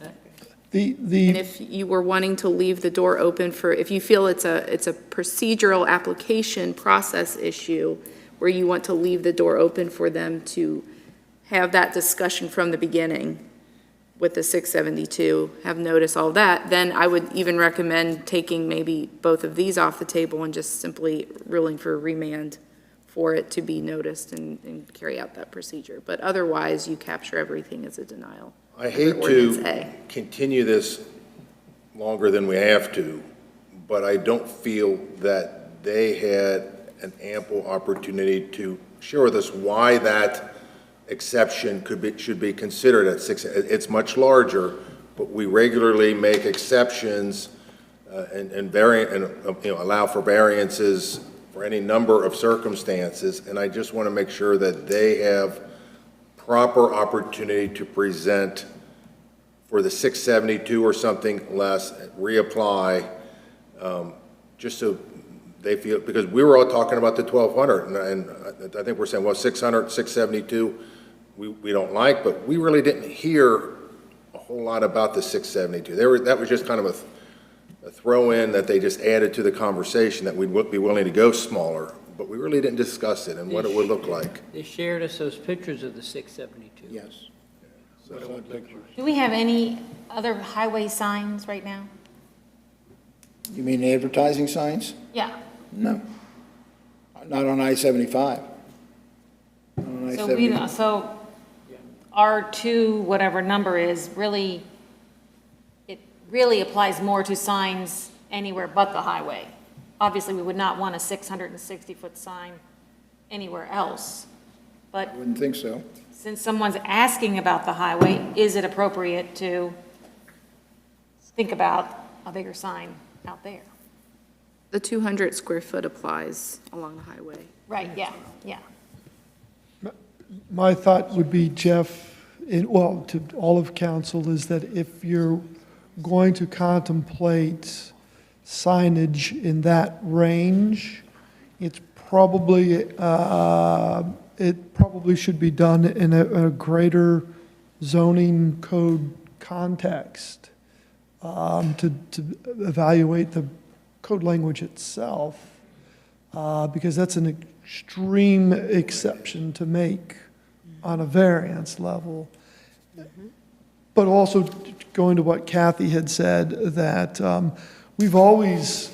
And The, if you were wanting to leave the door open for, if you feel it's a procedural application process issue where you want to leave the door open for them to have that discussion from the beginning with the 672, have notice all that, then I would even recommend taking maybe both of these off the table and just simply ruling for remand for it to be noticed and carry out that procedure. But otherwise, you capture everything as a denial. I under hate Ordinance to A. continue this longer than we have to, but I don't feel that they had an ample opportunity to share with us why that exception should be considered at 6. It's much larger, but we regularly make exceptions allow for variances for any number of circumstances, and I just want to make sure that they have proper opportunity to present for the 672 or something less, reapply, just so they feel, because we were all talking about the 1,200, and I think we're saying, well, 600, 672, we don't like, but we really didn't hear a whole lot about the 672. That was just kind of a throw-in that they just added to the conversation, that we'd be willing to go smaller, but we really didn't discuss it and what it would look like. They shared us those pictures of the 672. Yes. Do we have any other highway signs right now? You mean advertising signs? Yeah. No. Not on I-75. Not on So we, I-75. so R2, whatever number is, really, it really applies more to signs anywhere but the highway. Obviously, we would not want a 660-foot sign anywhere else. But Wouldn't think so. since someone's asking about the highway, is it appropriate to think about a bigger sign out there? The 200 square foot applies along the highway. Right, yeah, yeah. My thought would be, Jeff, well, to all of council, is that if you're going to contemplate signage in that range, it probably should be done in a greater zoning code context, to evaluate the code language itself, because that's an extreme exception to make on a variance level. But also going to what Kathy had said, that we've always,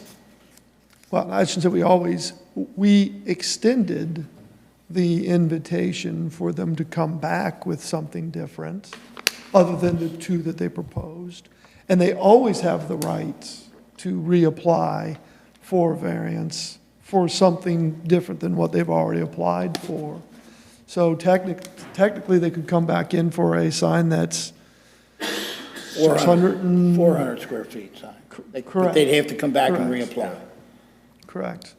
well, I shouldn't say we extended the invitation for them to come back with something different, other than the two that they proposed. And they always have the right to reapply for variance for something different than what they've already applied for. So technically, they could come back in for a sign that's 600 400 square feet sign. But Correct. they'd have to come back and Correct. reapply. Correct.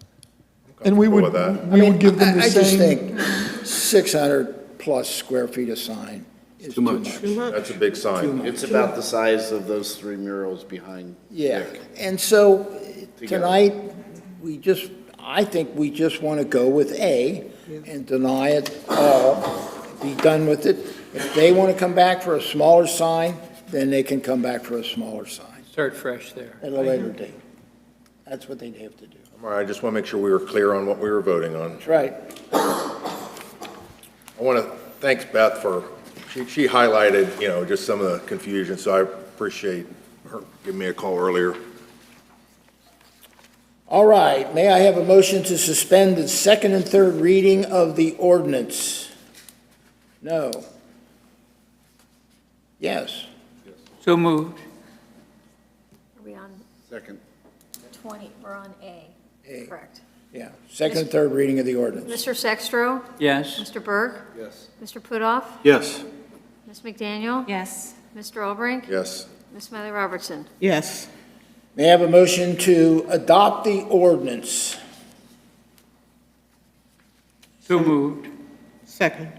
And we would, Comfortable with that. we would give them the I just same. think 600-plus square feet of sign is Too much. That's a big sign. It's about the size of those 3 murals behind Yeah, Nick. and so Together. tonight, I think we just want to go with A and deny it all, be done with it. If they want to come back for a smaller sign, then they can come back for a smaller sign Start fresh there. at a later date. That's what they'd have to do. All right, I just want to make sure we were clear on what we were voting on. That's right. I want to thank Beth for, she highlighted, just some of the confusion, so I appreciate her giving me a call earlier. All right, may I have a motion to suspend the second and third reading of the ordinance? No. Yes. So moved. Are we on Second. 20, we're on A. A. Correct. Yeah, second and third reading of the ordinance. Mr. Sextro? Yes. Mr. Burke? Yes. Mr. Putoff? Yes. Ms. McDaniel? Yes. Mr. Albrecht? Yes. Ms. Smiley Robertson? Yes. May I have a motion to adopt the ordinance? So moved. Second.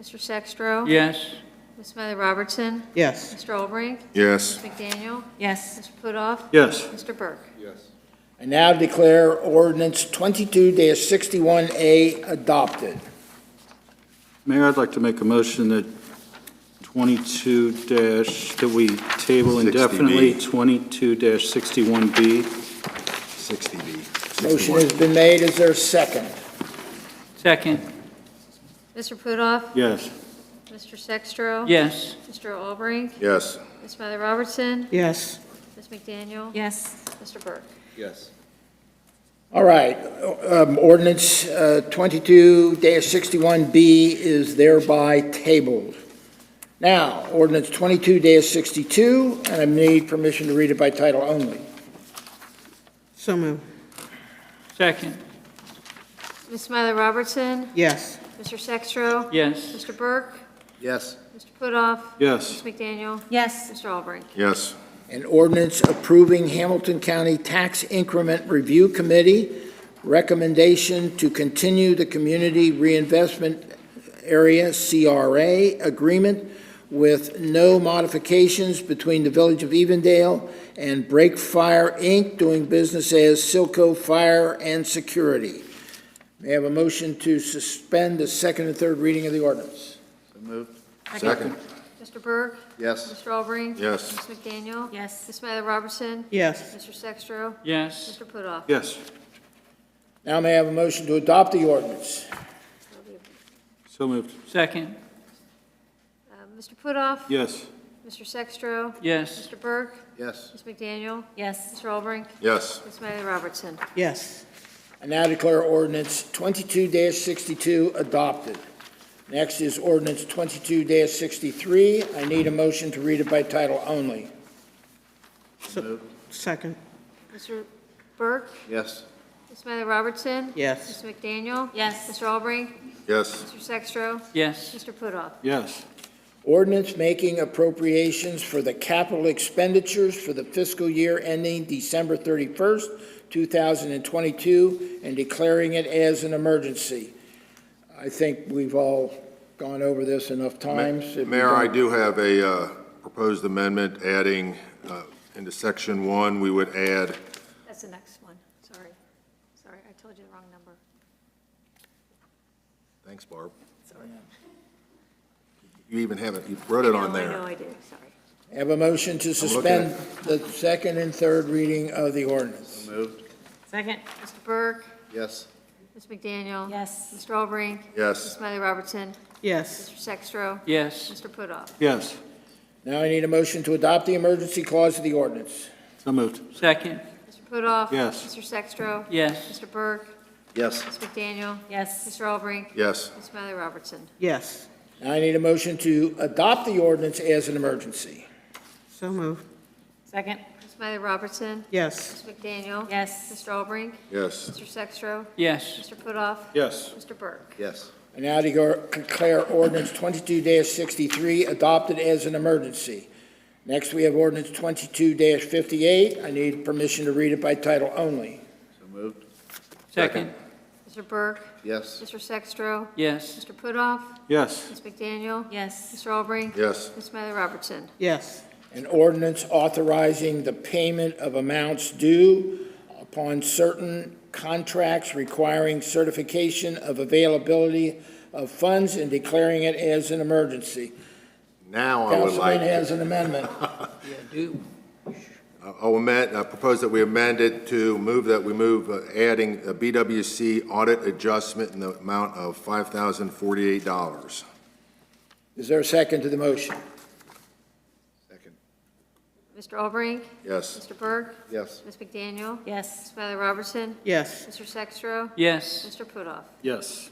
Mr. Sextro? Yes. Ms. Smiley Robertson? Yes. Mr. Albrecht? Yes. Ms. McDaniel? Yes. Mr. Putoff? Yes. Mr. Burke? I now declare ordinance 22-61A adopted. Mayor, I'd like to make a motion that 22 that we table 60B. indefinitely, 22-61B. 60B. Motion has been made. Is there a second? Second. Mr. Putoff? Yes. Mr. Sextro? Yes. Mr. Albrecht? Yes. Ms. Smiley Robertson? Yes. Ms. McDaniel? Yes. Mr. Burke? Yes. All right, ordinance 22-61B is thereby tabled. Now, ordinance 22-62, and I need permission to read it by title only. So moved. Second. Ms. Smiley Robertson? Yes. Mr. Sextro? Yes. Mr. Burke? Yes. Mr. Putoff? Yes. Ms. McDaniel? Yes. Mr. Albrecht? Yes. An ordinance approving Hamilton County Tax Increment Review Committee recommendation to continue the Community Reinvestment Area, CRA, agreement with no modifications between the Village of Evendale and Break Fire, Inc., doing business as Silco Fire and Security. May I have a motion to suspend the second and third reading of the ordinance? So moved. Second. Mr. Burke? Yes. Mr. Albrecht? Yes. Ms. McDaniel? Yes. Ms. Smiley Robertson? Yes. Mr. Sextro? Yes. Mr. Putoff? Yes. Now may I have a motion to adopt the ordinance? So moved. Uh, Second. Mr. Putoff? Yes. Mr. Sextro? Yes. Mr. Burke? Yes. Ms. McDaniel? Yes. Mr. Albrecht? Yes. Ms. Smiley Robertson? Yes. I now declare ordinance 22-62 adopted. Next is ordinance 22-63. I need a motion to read it by title only. So, second. Mr. Burke? Yes. Ms. Smiley Robertson? Yes. Ms. McDaniel? Yes. Mr. Albrecht? Yes. Mr. Sextro? Yes. Mr. Putoff? Yes. Ordinance making appropriations for the capital expenditures for the fiscal year ending December 31st, 2022, and declaring it as an emergency. I think we've all gone over this enough times. If we Mayor, I don't- do have a proposed amendment adding into section 1, we would add, That's the next one. Sorry. Sorry, I told you the wrong number. thanks, Barb. You even have it, you wrote it on I know there. I did, sorry. I have a motion to suspend the second and third reading of the ordinance. Moved. Second. Mr. Burke? Yes. Ms. McDaniel? Yes. Mr. Albrecht? Ms. Yes. Smiley Robertson? Yes. Mr. Sextro? Yes. Mr. Putoff? Yes. Now I need a motion to adopt the emergency clause of the ordinance. So moved. Second. Mr. Putoff? Yes. Mr. Sextro? Yes. Mr. Burke? Yes. Ms. McDaniel? Yes. Mr. Albrecht? Yes. Ms. Smiley Robertson? Yes. Now I need a motion to adopt the ordinance as an emergency. So moved. Second. Ms. Smiley Robertson? Yes. Ms. McDaniel? Yes. Mr. Albrecht? Yes. Mr. Sextro? Yes. Mr. Putoff? Yes. Mr. Burke? Yes. I now declare ordinance 22-63 adopted as an emergency. Next, we have ordinance 22-58. I need permission to read it by title only. So moved. Second. Mr. Burke? Yes. Mr. Sextro? Yes. Mr. Putoff? Yes. Ms. McDaniel? Yes. Mr. Albrecht? Yes. Ms. Smiley Robertson? Yes. An ordinance authorizing the payment of amounts due upon certain contracts requiring certification of availability of funds and declaring it as an emergency. Now I would Councilman like, has an amendment. I propose that we amend it to move adding a BWC audit adjustment in the amount of $5,048. Is there a second to the motion? Second. Mr. Albrecht? Yes. Mr. Burke? Yes. Ms. McDaniel? Yes. Ms. Smiley Robertson? Yes. Mr. Sextro? Yes. Mr. Putoff? Yes.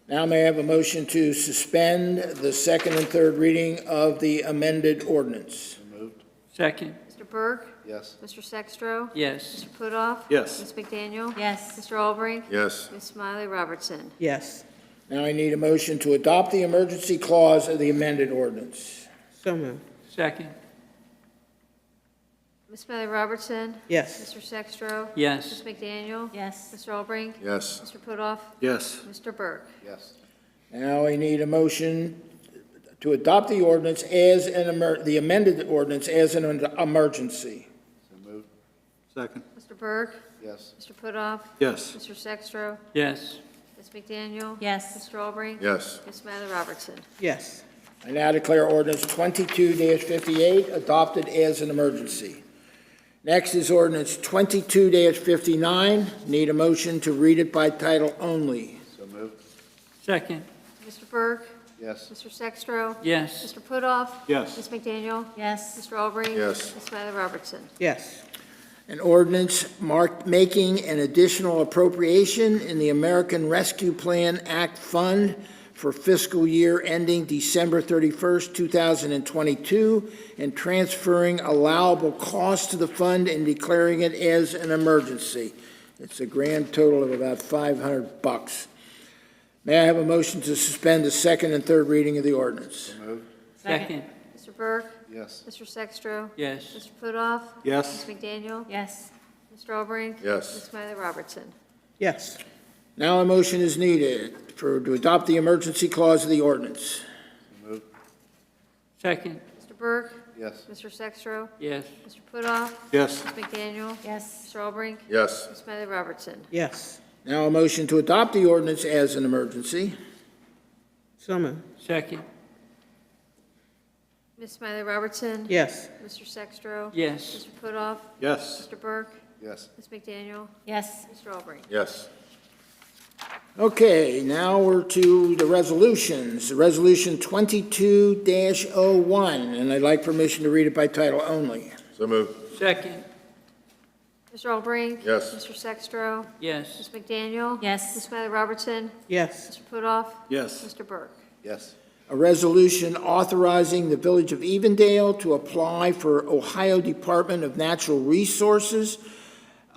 Now may I have a motion to suspend the second and third reading of the amended ordinance? So moved. Second. Mr. Burke? Yes. Mr. Sextro? Yes. Mr. Putoff? Yes. Ms. McDaniel? Yes. Mr. Albrecht? Yes. Ms. Smiley Robertson? Yes. Now I need a motion to adopt the emergency clause of the amended ordinance. So moved. Second. Ms. Smiley Robertson? Yes. Mr. Sextro? Yes. Ms. McDaniel? Yes. Mr. Albrecht? Yes. Mr. Putoff? Yes. Mr. Burke? Yes. Now I need a motion to adopt the ordinance as the amended ordinance as an emergency. So moved. Second. Mr. Burke? Yes. Mr. Putoff? Yes. Mr. Sextro? Yes. Ms. McDaniel? Yes. Mr. Albrecht? Yes. Ms. Smiley Robertson? Yes. I now declare ordinance 22-58 adopted as an emergency. Next is ordinance 22-59. Need a motion to read it by title only. So moved. Second. Mr. Burke? Yes. Mr. Sextro? Yes. Mr. Putoff? Yes. Ms. McDaniel? Yes. Mr. Albrecht? Yes. Ms. Smiley Robertson? Yes. An ordinance making an additional appropriation in the American Rescue Plan Act Fund for fiscal year ending December 31st, 2022, and transferring allowable costs to the fund and declaring it as an emergency. It's a grand total of about $500. May I have a motion to suspend the second and third reading of the ordinance? Second. Mr. Burke? Yes. Mr. Sextro? Yes. Mr. Putoff? Yes. Ms. McDaniel? Yes. Mr. Albrecht? Yes. Ms. Smiley Robertson? Yes. Now a motion is needed to adopt the emergency clause of the ordinance. Second. Mr. Burke? Yes. Mr. Sextro? Yes. Mr. Putoff? Yes. Ms. McDaniel? Yes. Mr. Albrecht? Yes. Ms. Smiley Robertson? Yes. Now a motion to adopt the ordinance as an emergency. So moved. Second. Ms. Smiley Robertson? Yes. Mr. Sextro? Yes. Mr. Putoff? Yes. Mr. Burke? Yes. Ms. McDaniel? Yes. Mr. Albrecht? Yes. Okay, now we're to the resolutions. Resolution 22-01, and I'd like permission to read it by title only. So moved. Second. Mr. Albrecht? Yes. Mr. Sextro? Yes. Ms. McDaniel? Yes. Ms. Smiley Robertson? Yes. Mr. Putoff? Yes. Mr. Burke? Yes. A resolution authorizing the Village of Evendale to apply for Ohio Department of Natural Resources,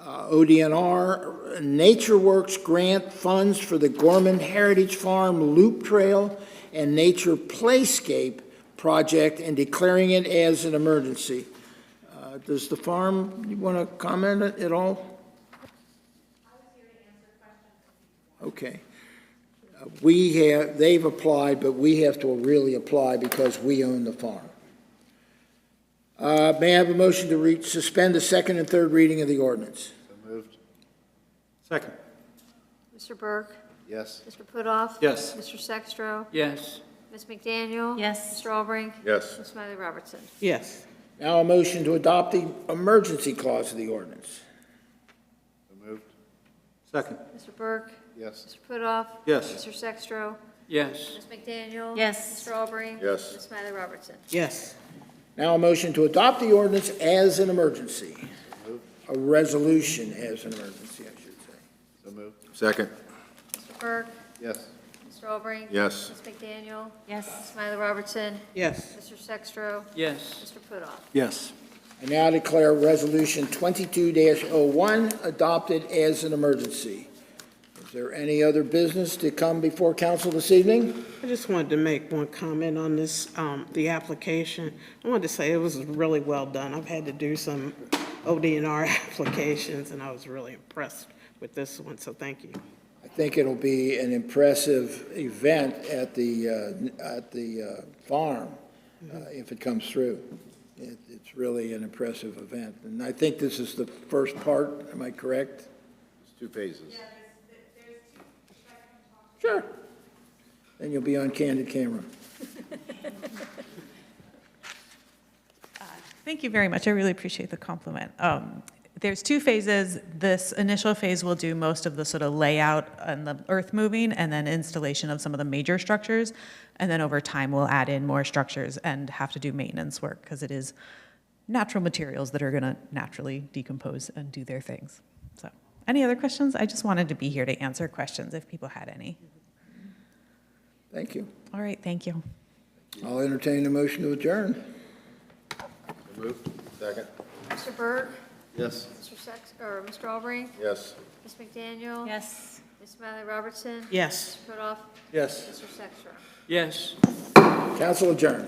Odnr, NatureWorks grant funds for the Gorman Heritage Farm Loop Trail and Nature Playscape project and declaring it as an emergency. Does the farm, you want to comment at all? Okay. They've applied, but we have to really apply because we own the farm. May I have a motion to suspend the second and third reading of the ordinance? So moved. Second. Mr. Burke? Yes. Mr. Putoff? Yes. Mr. Sextro? Yes. Ms. McDaniel? Yes. Mr. Albrecht? Yes. Ms. Smiley Robertson? Yes. Now a motion to adopt the emergency clause of the ordinance. So moved. Second. Mr. Burke? Yes. Mr. Putoff? Yes. Mr. Sextro? Yes. Ms. McDaniel? Yes. Mr. Albrecht? Yes. Ms. Smiley Robertson? Yes. Now a motion to adopt the ordinance as an emergency. A resolution as an emergency, I should say. So moved. Second. Mr. Burke? Yes. Mr. Albrecht? Yes. Ms. McDaniel? Yes. Ms. Smiley Robertson? Yes. Mr. Sextro? Yes. Mr. Putoff? Yes. I now declare Resolution 22-01 adopted as an emergency. Is there any other business to come before council this evening? I just wanted to make one comment on this, the application. I wanted to say it was really well done. I've had to do some ODNR applications, and I was really impressed with this one, so thank you. I think it'll be an impressive event at the farm if it comes through. It's really an impressive event. And I think this is the first part, am I correct? It's 2 phases. Sure. Then you'll be on candid camera. Thank you very much. I really appreciate the compliment. There's 2 phases. This initial phase will do most of the sort of layout and the earth moving and then installation of some of the major structures. And then over time, we'll add in more structures and have to do maintenance work because it is natural materials that are going to naturally decompose and do their things. So any other questions? I just wanted to be here to answer questions if people had any. Thank you. All right, thank you. I'll entertain a motion to adjourn. So moved. Second. Mr. Burke? Yes. Mr. Albrecht? Yes. Ms. McDaniel? Yes. Ms. Smiley Robertson? Yes. Mr. Putoff? Yes. Mr. Sextro? Yes. Council adjourned.